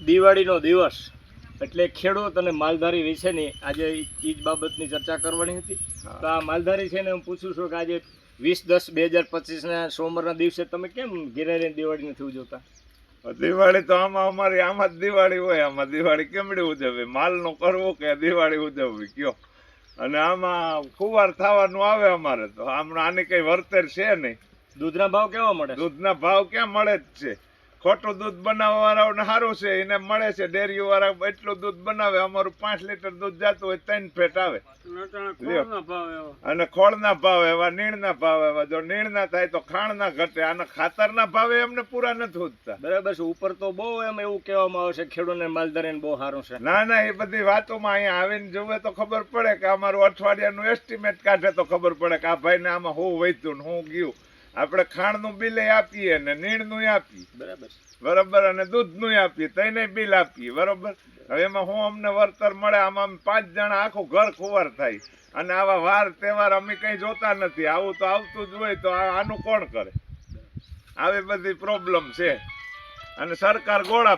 દિવાળીનો દિવસ એટલે ખેડૂત અને માલધારી વિશેની આજે એ જ બાબતની ચર્ચા કરવાની હતી. તો આ માલધારી છે ને હું પૂછું છું કે આજે 20/10/2025ના સોમવારના દિવસે તમે કેમ ઘેરે રહીને દિવાળી નથી ઉજવતા? દિવાળી તો આમાં અમારી આમાં જ દિવાળી હોય. આમાં દિવાળી કેમડી ઉજવવી? માલનું કરવું કે દિવાળી ઉજવવી કયો? અને આમાં ખુવાર થવાનું આવે અમારે તો. આની કઈ વર્તેર છે નહીં. દૂધના ભાવ કેવા મળે? દૂધના ભાવ ક્યાં મળે જ છે. ખોટું દૂધ બનાવવા વાળાને સારું છે, એને મળે છે. ડેરી વાળા એટલું દૂધ બનાવે, અમારું 5 લીટર દૂધ જતું હોય 3 ફેટ આવે. અને ખોળના ભાવ એવા, નીણના ભાવ એવા. જો નીણના થાય તો ખાણના ઘટે. આના ખાતરના ભાવે એમને પૂરા નથી ઉઠતા. બરાબર છે. ઉપર તો બહુ એમ એવું કહેવામાં આવે છે ખેડૂતને માલધારીને બહુ સારું છે. ના, એ બધી વાતોમાં અહીંયા આવીને જોવે તો ખબર પડે કે અમારું અઠવાડિયાનું એસ્ટિમેટ કાઢે તો ખબર પડે કે આ ભાઈને આમાં શું વૈતું ને શું ગયું. આપણે ખાણનું બિલ આપીએ ને નીણનું આપીએ, બરાબર, અને દૂધનું આપીએ, તઈને બિલ આપીએ, બરાબર. હવે એમાં હું અમને વળતર મળે? આમાં 5 જણા આખું ઘર ખુવાર થાય. અને આવા વાર તહેવાર અમે કઈ જોતા નથી. આવું તો આવતું જ હોય તો આનું કોણ કરે? આવી બધી પ્રોબ્લેમ છે. અને સરકાર ગોળા